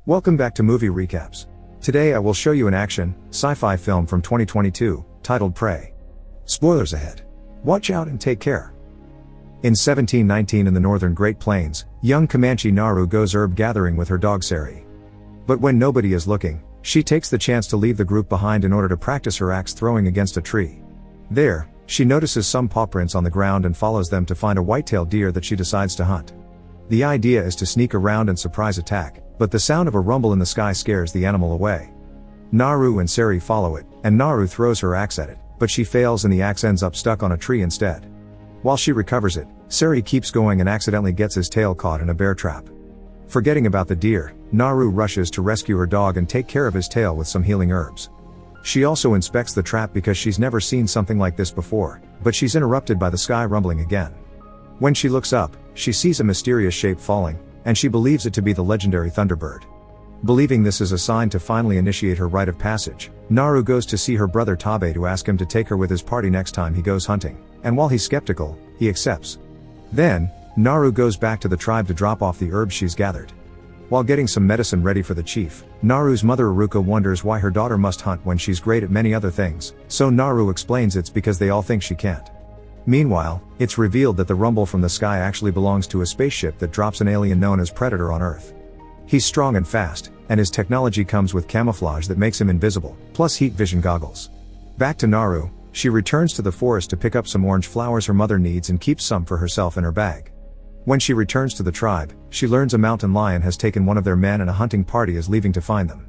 Welcome back to Movie Recaps. Today I will show you an action, sci-fi film from 2022, titled Prey. Spoilers ahead. Watch out and take care. In 1719 in the northern Great Plains, young Comanche Naru goes herb gathering with her dog Sari. But when nobody is looking, she takes the chance to leave the group behind in order to practice her axe throwing against a tree. There, she notices some paw prints on the ground and follows them to find a white-tailed deer that she decides to hunt. The idea is to sneak around and surprise attack, but the sound of a rumble in the sky scares the animal away. Naru and Sari follow it, and Naru throws her axe at it, but she fails and the axe ends up stuck on a tree instead. While she recovers it, Sari keeps going and accidentally gets his tail caught in a bear trap. Forgetting about the deer, Naru rushes to rescue her dog and take care of his tail with some healing herbs. She also inspects the trap because she's never seen something like this before, but she's interrupted by the sky rumbling again. When she looks up, she sees a mysterious shape falling, and she believes it to be the legendary Thunderbird. Believing this is a sign to finally initiate her rite of passage, Naru goes to see her brother Tabe to ask him to take her with his party next time he goes hunting, and while he's skeptical, he accepts. Then, Naru goes back to the tribe to drop off the herbs she's gathered. While getting some medicine ready for the chief, Naru's mother Aruka wonders why her daughter must hunt when she's great at many other things, so Naru explains it's because they all think she can't. Meanwhile, it's revealed that the rumble from the sky actually belongs to a spaceship that drops an alien known as Predator on Earth. He's strong and fast, and his technology comes with camouflage that makes him invisible, plus heat vision goggles. Back to Naru, she returns to the forest to pick up some orange flowers her mother needs and keeps some for herself in her bag. When she returns to the tribe, she learns a mountain lion has taken one of their men and a hunting party is leaving to find them.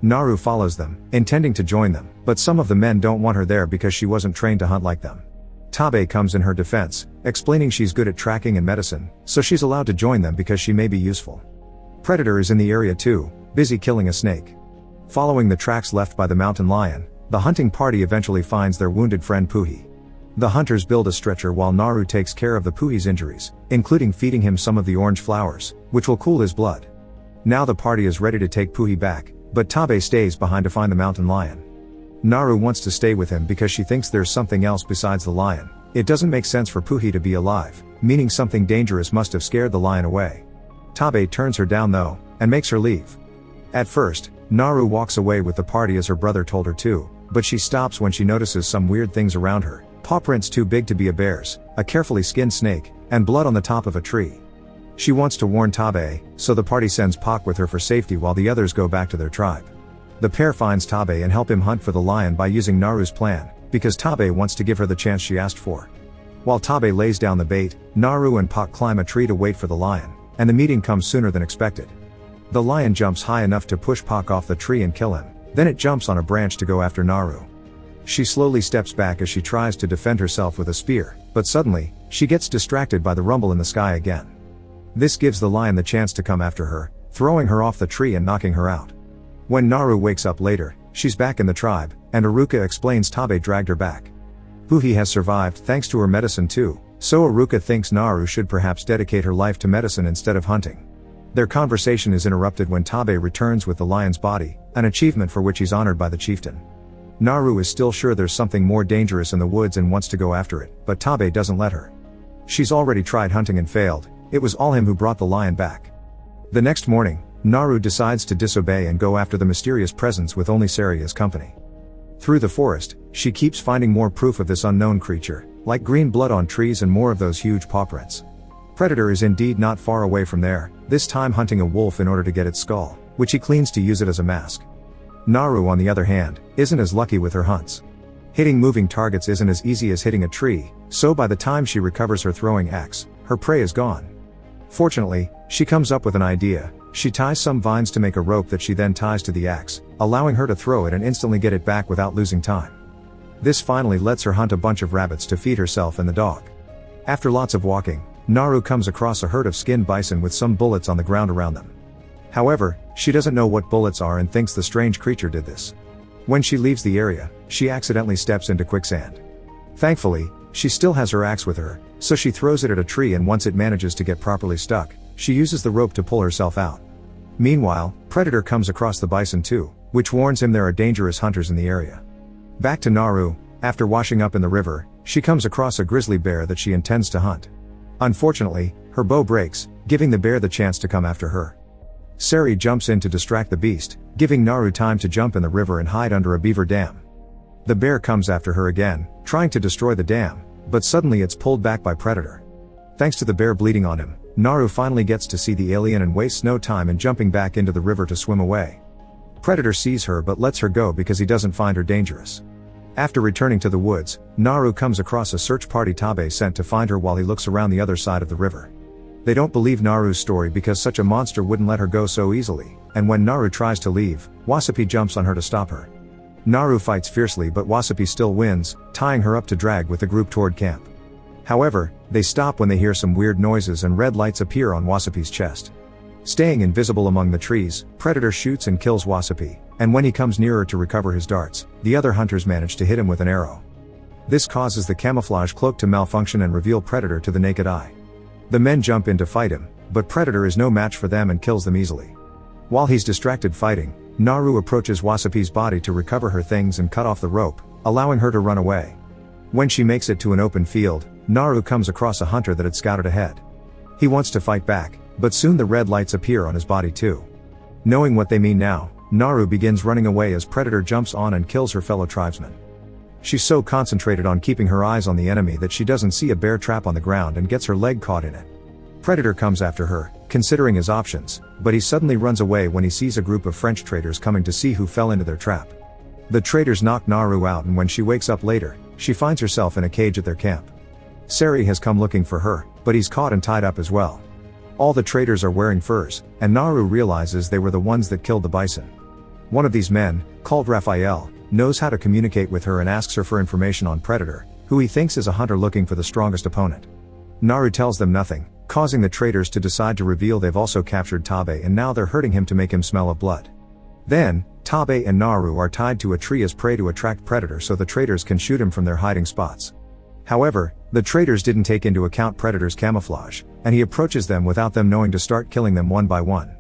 Naru follows them, intending to join them, but some of the men don't want her there because she wasn't trained to hunt like them. Tabe comes in her defense, explaining she's good at tracking and medicine, so she's allowed to join them because she may be useful. Predator is in the area too, busy killing a snake. Following the tracks left by the mountain lion, the hunting party eventually finds their wounded friend Puhi. The hunters build a stretcher while Naru takes care of the Puhi's injuries, including feeding him some of the orange flowers, which will cool his blood. Now the party is ready to take Puhi back, but Tabe stays behind to find the mountain lion. Naru wants to stay with him because she thinks there's something else besides the lion. It doesn't make sense for Puhi to be alive, meaning something dangerous must have scared the lion away. Tabe turns her down though, and makes her leave. At first, Naru walks away with the party as her brother told her to, but she stops when she notices some weird things around her, paw prints too big to be a bear's, a carefully skinned snake, and blood on the top of a tree. She wants to warn Tabe, so the party sends Pak with her for safety while the others go back to their tribe. The pair finds Tabe and help him hunt for the lion by using Naru's plan, because Tabe wants to give her the chance she asked for. While Tabe lays down the bait, Naru and Pak climb a tree to wait for the lion, and the meeting comes sooner than expected. The lion jumps high enough to push Pak off the tree and kill him, then it jumps on a branch to go after Naru. She slowly steps back as she tries to defend herself with a spear, but suddenly, she gets distracted by the rumble in the sky again. This gives the lion the chance to come after her, throwing her off the tree and knocking her out. When Naru wakes up later, she's back in the tribe, and Aruka explains Tabe dragged her back. Puhi has survived thanks to her medicine too, so Aruka thinks Naru should perhaps dedicate her life to medicine instead of hunting. Their conversation is interrupted when Tabe returns with the lion's body, an achievement for which he's honored by the chieftain. Naru is still sure there's something more dangerous in the woods and wants to go after it, but Tabe doesn't let her. She's already tried hunting and failed, it was all him who brought the lion back. The next morning, Naru decides to disobey and go after the mysterious presence with only Sari as company. Through the forest, she keeps finding more proof of this unknown creature, like green blood on trees and more of those huge paw prints. Predator is indeed not far away from there, this time hunting a wolf in order to get its skull, which he cleans to use it as a mask. Naru on the other hand, isn't as lucky with her hunts. Hitting moving targets isn't as easy as hitting a tree, so by the time she recovers her throwing axe, her prey is gone. Fortunately, she comes up with an idea. She ties some vines to make a rope that she then ties to the axe, allowing her to throw it and instantly get it back without losing time. This finally lets her hunt a bunch of rabbits to feed herself and the dog. After lots of walking, Naru comes across a herd of skinned bison with some bullets on the ground around them. However, she doesn't know what bullets are and thinks the strange creature did this. When she leaves the area, she accidentally steps into quicksand. Thankfully, she still has her axe with her, so she throws it at a tree and once it manages to get properly stuck, she uses the rope to pull herself out. Meanwhile, Predator comes across the bison too, which warns him there are dangerous hunters in the area. Back to Naru, after washing up in the river, she comes across a grizzly bear that she intends to hunt. Unfortunately, her bow breaks, giving the bear the chance to come after her. Sari jumps in to distract the beast, giving Naru time to jump in the river and hide under a beaver dam. The bear comes after her again, trying to destroy the dam, but suddenly it's pulled back by Predator. Thanks to the bear bleeding on him, Naru finally gets to see the alien and wastes no time in jumping back into the river to swim away. Predator sees her but lets her go because he doesn't find her dangerous. After returning to the woods, Naru comes across a search party Tabe sent to find her while he looks around the other side of the river. They don't believe Naru's story because such a monster wouldn't let her go so easily, and when Naru tries to leave, Wasapi jumps on her to stop her. Naru fights fiercely but Wasapi still wins, tying her up to drag with the group toward camp. However, they stop when they hear some weird noises and red lights appear on Wasapi's chest. Staying invisible among the trees, Predator shoots and kills Wasapi, and when he comes nearer to recover his darts, the other hunters manage to hit him with an arrow. This causes the camouflage cloak to malfunction and reveal Predator to the naked eye. The men jump in to fight him, but Predator is no match for them and kills them easily. While he's distracted fighting, Naru approaches Wasapi's body to recover her things and cut off the rope, allowing her to run away. When she makes it to an open field, Naru comes across a hunter that had scouted ahead. He wants to fight back, but soon the red lights appear on his body too. Knowing what they mean now, Naru begins running away as Predator jumps on and kills her fellow tribesmen. She's so concentrated on keeping her eyes on the enemy that she doesn't see a bear trap on the ground and gets her leg caught in it. Predator comes after her, considering his options, but he suddenly runs away when he sees a group of French traders coming to see who fell into their trap. The traders knock Naru out and when she wakes up later, she finds herself in a cage at their camp. Sari has come looking for her, but he's caught and tied up as well. All the traders are wearing furs, and Naru realizes they were the ones that killed the bison. One of these men, called Raphael, knows how to communicate with her and asks her for information on Predator, who he thinks is a hunter looking for the strongest opponent. Naru tells them nothing, causing the traders to decide to reveal they've also captured Tabe and now they're hurting him to make him smell of blood. Then, Tabe and Naru are tied to a tree as prey to attract Predator so the traders can shoot him from their hiding spots. However, the traders didn't take into account Predator's camouflage, and he approaches them without them knowing to start killing them one by one.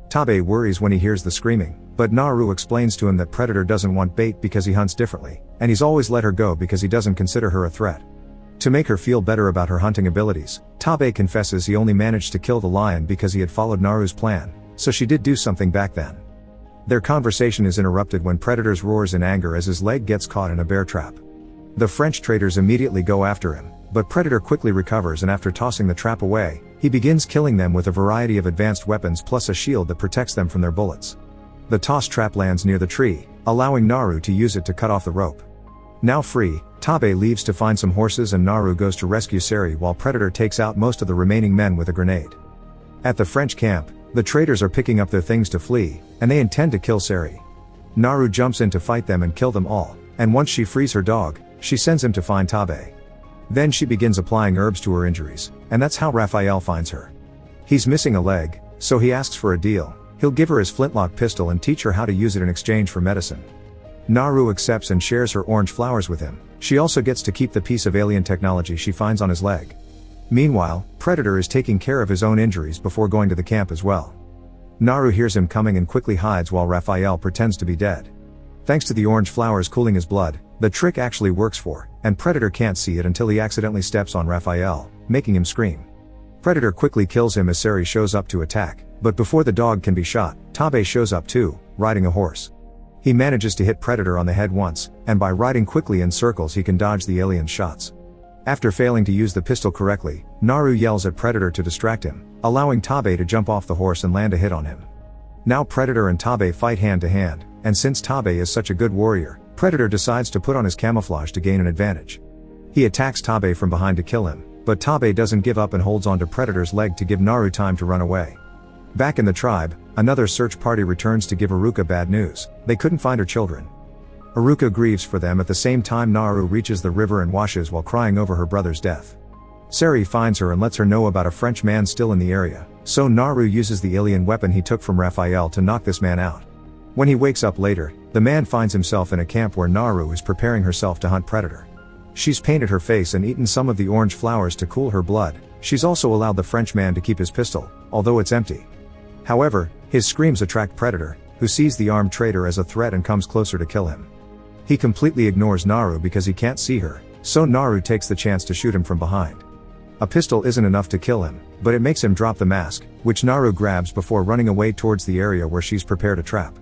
Tabe worries when he hears the screaming, but Naru explains to him that Predator doesn't want bait because he hunts differently, and he's always let her go because he doesn't consider her a threat. To make her feel better about her hunting abilities, Tabe confesses he only managed to kill the lion because he had followed Naru's plan, so she did do something back then. Their conversation is interrupted when Predator roars in anger as his leg gets caught in a bear trap. The French traders immediately go after him, but Predator quickly recovers and after tossing the trap away, he begins killing them with a variety of advanced weapons plus a shield that protects them from their bullets. The tossed trap lands near the tree, allowing Naru to use it to cut off the rope. Now free, Tabe leaves to find some horses and Naru goes to rescue Sari while Predator takes out most of the remaining men with a grenade. At the French camp, the traders are picking up their things to flee, and they intend to kill Sari. Naru jumps in to fight them and kill them all, and once she frees her dog, she sends him to find Tabe. Then she begins applying herbs to her injuries, and that's how Raphael finds her. He's missing a leg, so he asks for a deal. He'll give her his flintlock pistol and teach her how to use it in exchange for medicine. Naru accepts and shares her orange flowers with him. She also gets to keep the piece of alien technology she finds on his leg. Meanwhile, Predator is taking care of his own injuries before going to the camp as well. Naru hears him coming and quickly hides while Raphael pretends to be dead. Thanks to the orange flowers cooling his blood, the trick actually works and Predator can't see it until he accidentally steps on Raphael, making him scream. Predator quickly kills him as Sari shows up to attack, but before the dog can be shot, Tabe shows up too, riding a horse. He manages to hit Predator on the head once, and by riding quickly in circles he can dodge the alien's shots. After failing to use the pistol correctly, Naru yells at Predator to distract him, allowing Tabe to jump off the horse and land a hit on him. Now Predator and Tabe fight hand to hand, and since Tabe is such a good warrior, Predator decides to put on his camouflage to gain an advantage. He attacks Tabe from behind to kill him, but Tabe doesn't give up and holds onto Predator's leg to give Naru time to run away. Back in the tribe, another search party returns to give Aruka bad news. They couldn't find her children. Aruka grieves for them at the same time Naru reaches the river and washes while crying over her brother's death. Sari finds her and lets her know about a French man still in the area, so Naru uses the alien weapon he took from Raphael to knock this man out. When he wakes up later, the man finds himself in a camp where Naru is preparing herself to hunt Predator. She's painted her face and eaten some of the orange flowers to cool her blood. She's also allowed the French man to keep his pistol, although it's empty. However, his screams attract Predator, who sees the armed traitor as a threat and comes closer to kill him. He completely ignores Naru because he can't see her, so Naru takes the chance to shoot him from behind. A pistol isn't enough to kill him, but it makes him drop the mask, which Naru grabs before running away towards the area where she's prepared a trap.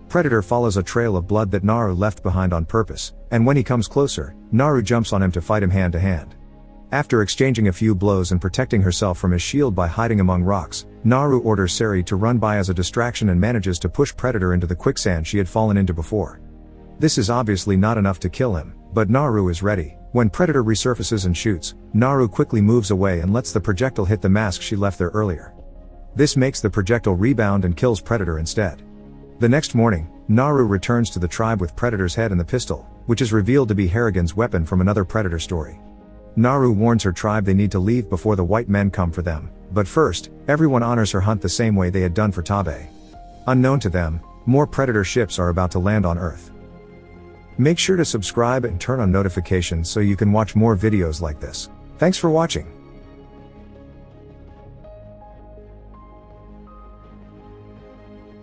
Predator follows a trail of blood that Naru left behind on purpose, and when he comes closer, Naru jumps on him to fight him hand to hand. After exchanging a few blows and protecting herself from his shield by hiding among rocks, Naru orders Seri to run by as a distraction and manages to push Predator into the quicksand she had fallen into before. This is obviously not enough to kill him, but Naru is ready. When Predator resurfaces and shoots, Naru quickly moves away and lets the projectile hit the mask she left there earlier. This makes the projectile rebound and kills Predator instead. The next morning, Naru returns to the tribe with Predator's head and the pistol, which is revealed to be Harrigan's weapon from another Predator story. Naru warns her tribe they need to leave before the white men come for them, but first, everyone honors her hunt the same way they had done for Tabe. Unknown to them, more Predator ships are about to land on Earth. Make sure to subscribe and turn on notifications so you can watch more videos like this. Thanks for watching.